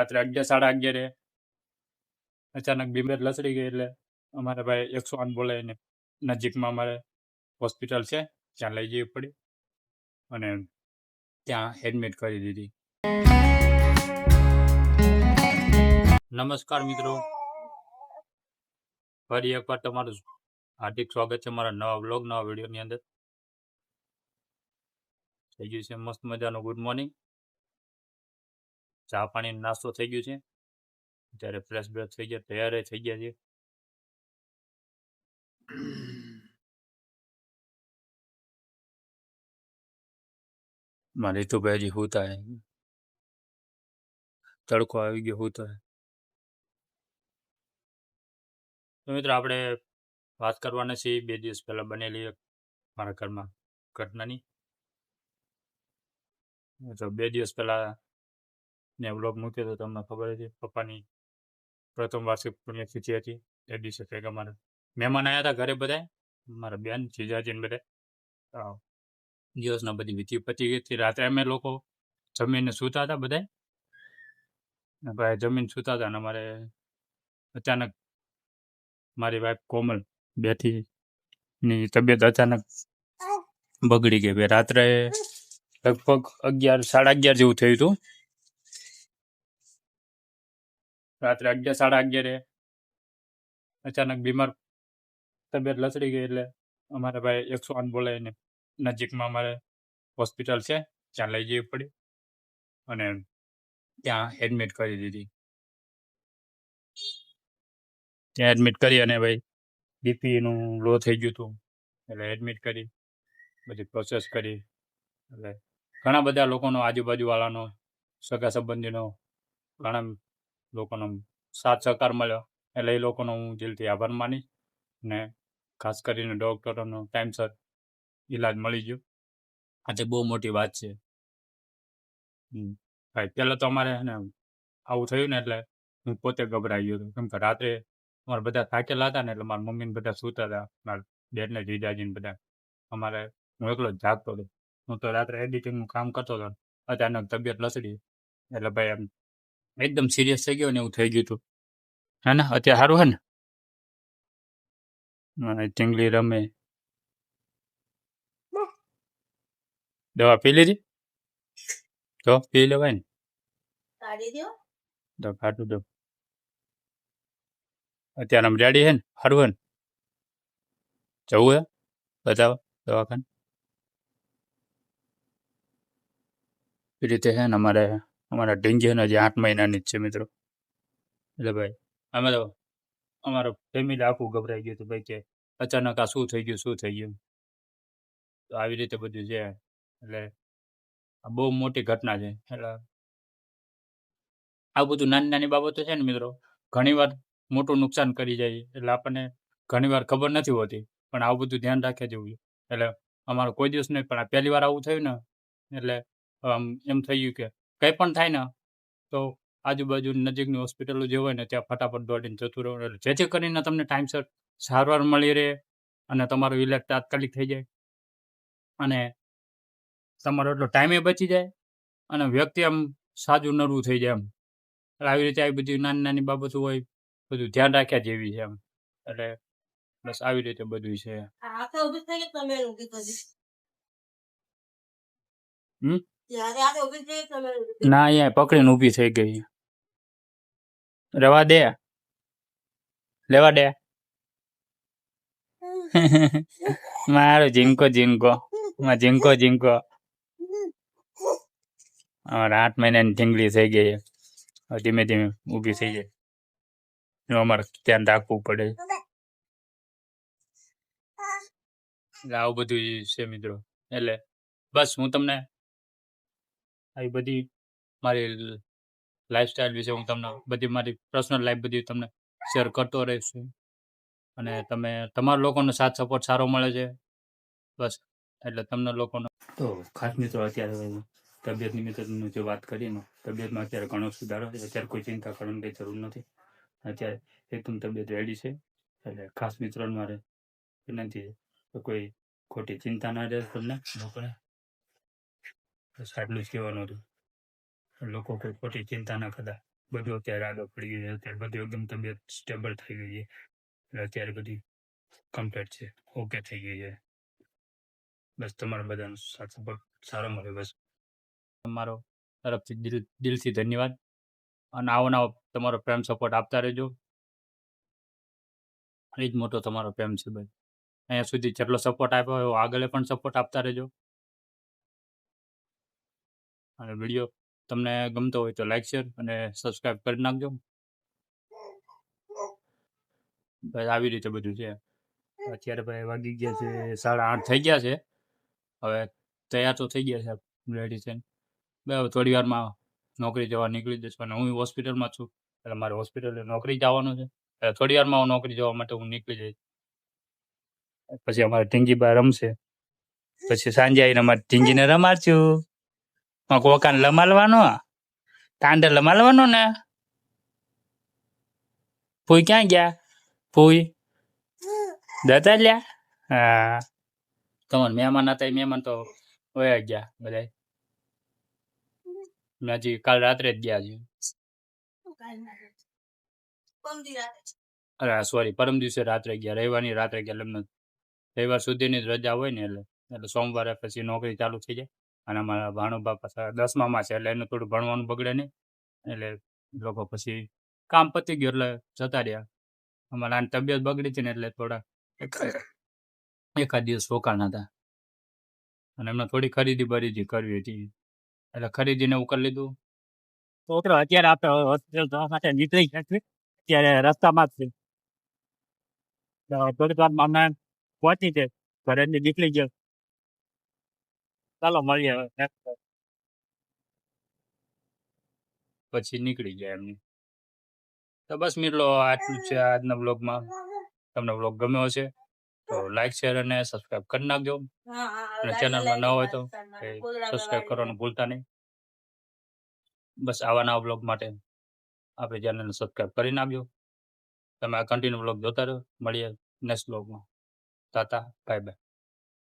રાત્રે 11 સાડા 11 અચાનક બીમાર લસડી ગઈ એટલે અમારે ભાઈ 108 બોલાવીને નજીકમાં અમારે હોસ્પિટલ છે ત્યાં લઈ જવી પડી અને ત્યાં એડમિટ કરી દીધી. નમસ્કાર મિત્રો, ફરી એકવાર તમારું હાર્દિક સ્વાગત છે મારા નવા વ્લોગ નવા વિડીયોની અંદર. થઈ ગયું છે મસ્ત મજાનું ગુડ મોર્નિંગ, ચા પાણી નાસ્તો થઈ ગયું છે, ત્યારે ફ્રેશ બ્રેશ થઈ ગયા, તૈયાર થઈ ગયા છે. મારી તો ભાઈ હજી હોતા હે, તડકો આવી ગયો હોતા હે. તો મિત્રો આપણે વાત કરવાના છે 2 દિવસ પહેલા બનેલી મારા ઘરમાં ઘટનાની. તો 2 દિવસ પહેલા ને વ્લોગ મૂક્યો તો તમને ખબર હતી, પપ્પાની પ્રથમ વાર્ષિક પુણ્યતિથિ હતી. એ દિવસે કંઈક અમારે મહેમાન આવ્યા હતા ઘરે, બધા મારા બેન જીજાજી ને બધા. દિવસના બધી વિધિ પતી ગઈ હતી. રાત્રે અમે લોકો જમીને સૂતા હતા બધા, ભાઈ જમીન સૂતા હતા ને અમારે અચાનક મારી વાઈફ કોમલ બેઠી ની તબિયત અચાનક બગડી ગઈ. ભાઈ રાત્રે લગભગ 11 સાડા 11 જેવું થયું હતું. રાત્રે 11 સાડા 11 અચાનક બીમાર તબિયત લસડી ગઈ એટલે અમારે ભાઈ 108 બોલાવીને નજીકમાં અમારે હોસ્પિટલ છે ત્યાં લઈ જવી પડી અને ત્યાં એડમિટ કરી દીધી. ત્યાં એડમિટ કરી અને ભાઈ બીપીનું લો થઈ ગયું હતું એટલે એડમિટ કરી, બધી પ્રોસેસ કરી. એટલે ઘણા બધા લોકોનો, આજુબાજુવાળાનો, સગા સંબંધીનો, ઘણા લોકોનો સાથ સહકાર મળ્યો. એટલે એ લોકોનો હું દિલથી આભાર માનીશ ને ખાસ કરીને ડૉક્ટરોનો ટાઈમસર ઈલાજ મળી ગયો. આજે બહુ મોટી વાત છે ભાઈ. પહેલાં તો અમારે ને આવું થયું ને એટલે હું પોતે ગભરાઈ ગયો હતો, કેમ કે રાત્રે અમારે બધા થાકેલા હતા ને એટલે મારા મમ્મીને બધા સૂતા હતા, મારા બેનને જીજાજીને બધા. અમારે હું એકલો જ જાગતો હતો. હું તો રાત્રે એડિટિંગનું કામ કરતો હતો. અચાનક તબિયત લસડી એટલે ભાઈ એમ એકદમ સિરિયસ થઈ ગયો ને એવું થઈ ગયું હતું. હે ને અત્યારે સારું હે ને? ટીંગલી રમે, દવા પી લીધી તો પી લેવાય ને, તો ખાટું દો. અત્યારે આમ રેડી હે ને? સારું હે ને? જવું હે બતાવો દવાખાને? એ રીતે છે ને અમારા ઢીંગીને હજી 8 મહિનાની જ છે મિત્રો. એટલે ભાઈ અમે તો અમારું ફેમિલી આખું ગભરાઈ ગયું હતું ભાઈ, કે અચાનક આ શું થઈ ગયું, શું થઈ ગયું. તો આવી રીતે બધું છે. એટલે આ બહુ મોટી ઘટના છે. એટલે આ બધું નાની નાની બાબતો છે ને મિત્રો, ઘણીવાર મોટું નુકસાન કરી જાય. એટલે આપણને ઘણીવાર ખબર નથી હોતી, પણ આવું બધું ધ્યાન રાખે જેવું. એટલે અમારું કોઈ દિવસ નહીં, પણ આ પહેલી વાર આવું થયું ને એટલે આમ એમ થઈ ગયું કે કંઈ પણ થાય ને તો આજુબાજુ નજીકની હોસ્પિટલો જે હોય ને ત્યાં ફટાફટ દોડીને જતું રહેવું, એટલે જેથી કરીને તમને ટાઈમસર સારવાર મળી રહે અને તમારું ઇલાજ તાત્કાલિક થઈ જાય અને તમારો એટલો ટાઈમે બચી જાય અને વ્યક્તિ આમ સાજું નરવું થઈ જાય એમ. એટલે આવી રીતે આવી બધી નાની નાની બાબતો હોય, બધું ધ્યાન રાખ્યા જેવી છે એમ. એટલે બસ આવી રીતે બધું છે. ના, અહીંયા પકડીને ઊભી થઈ ગઈ. રવા દે, લેવા દે. મારો ઝીંકો ઝીંકો, ઝીંકો ઝીંકો. અમારે 8 મહિનાની ઢીંગલી થઈ ગઈ. ધીમે ધીમે ઊભી થઈ જાય. અમારે ધ્યાન રાખવું પડે. એટલે આવું બધું છે મિત્રો. એટલે બસ હું તમને આવી બધી મારી લાઈફસ્ટાઈલ વિશે હું તમને બધી મારી પર્સનલ લાઈફ બધી તમને શેર કરતો રહીશ. અને તમે તમારા લોકોનો સાથ સપોર્ટ સારો મળે છે બસ, એટલે તમને લોકોનો. તો ખાસ મિત્રો અત્યારે તબિયત નિમિત્તની જે વાત કરીને, તબિયતમાં અત્યારે ઘણો સુધારો છે. અત્યારે કોઈ ચિંતા કરવાની કંઈ જરૂર નથી. અત્યારે એકદમ તબિયત રેડી છે. એટલે ખાસ મિત્રોને મારે વિનંતી છે કે કોઈ ખોટી ચિંતા ના રહે તમને લોકોને. બસ આટલું જ કહેવાનું હતું. લોકો કોઈ ખોટી ચિંતા ના કરતા. બધું અત્યારે આગળ પડી ગયું છે. અત્યારે બધું એકદમ તબિયત સ્ટેબલ થઈ ગઈ છે. એટલે અત્યારે બધી કમ્પ્લીટ છે, ઓકે થઈ ગઈ છે. બસ તમારા બધાનો સાથ સપોર્ટ સારો મળે બસ. તમારો તરફથી દિલથી ધન્યવાદ. અને આવો નવો તમારો પ્રેમ સપોર્ટ આપતા રહેજો. એ જ મોટો તમારો પ્રેમ છે ભાઈ. અહીંયા સુધી જેટલો સપોર્ટ આપ્યો હોય એવો આગળ પણ સપોર્ટ આપતા રહેજો. અને વિડીયો તમને ગમતો હોય તો લાઈક શેર અને સબસ્ક્રાઈબ કરી નાખજો. બસ આવી રીતે બધું છે. અત્યારે ભાઈ વાગી ગયા છે 8:30 થઈ ગયા છે. હવે તૈયાર તો થઈ ગયા છે, રેડી છે. હવે થોડી વારમાં નોકરી જવા નીકળી જઈશ. અને હું હોસ્પિટલમાં છું, એટલે મારે હોસ્પિટલે નોકરી જવાનું છે. એટલે થોડી વારમાં હું નોકરી જવા માટે હું નીકળી જઈશ. પછી અમારે ટીંગીબા રમશે. પછી સાંજે આવીને અમારે ટીંગીને રમાડશું. કોકાને લમાડવાનો, કાંડે લમાડવાનો ને. ફૂઈ ક્યાં ગયા? ફૂઈ જતા લ્યા. હા, તમારે મહેમાન હતા, મહેમાન તો વયા ગયા બધા. હજી કાલ રાત્રે જ ગયા છે. અરે સોરી, પરમ દિવસે રાત્રે ગયા. રવિવારની રાત્રે ગયા. એટલે રવિવાર સુધીની જ રજા હોય ને, એટલે સોમવારે પછી નોકરી ચાલુ થઈ જાય. અને અમારા ભાણુભા પાછા 10મામાં છે, એટલે એનું થોડું ભણવાનું બગડે નહીં. એટલે લોકો પછી કામ પતી ગયું એટલે જતા રહ્યા. અમારા આની તબિયત બગડી હતી ને, એટલે થોડા એકાદ દિવસ રોકાણ હતા. અને એમને થોડી ખરીદી બરીદી કરવી હતી, એટલે ખરીદીને એવું કરી લીધું. તો અત્યારે આપણે હોસ્પિટલ જવા માટે નીકળી ગયા છીએ. અત્યારે રસ્તામાં જ છે. થોડીક વારમાં અમે પહોંચી છે, ઘરે નીકળી ગયો. ચાલો મળીએ હવે. પછી નીકળી ગયા એમની. તો બસ મિત્રો, આટલું છે આજના બ્લોગમાં. તમને બ્લોગ ગમ્યો હશે તો લાઈક શેર અને સબસ્ક્રાઈબ કરી નાખજો. અને ચેનલમાં ન હોય તો સબસ્ક્રાઈબ કરવાનું ભૂલતા નહીં. બસ આવા નવા બ્લોગ માટે આપણે ચેનલને સબસ્ક્રાઈબ કરી નાખજો. તમે આ કન્ટિન્યુ બ્લોગ જોતા રહો. મળીએ નેક્સ્ટ બ્લોગમાં. Tata, bye bye.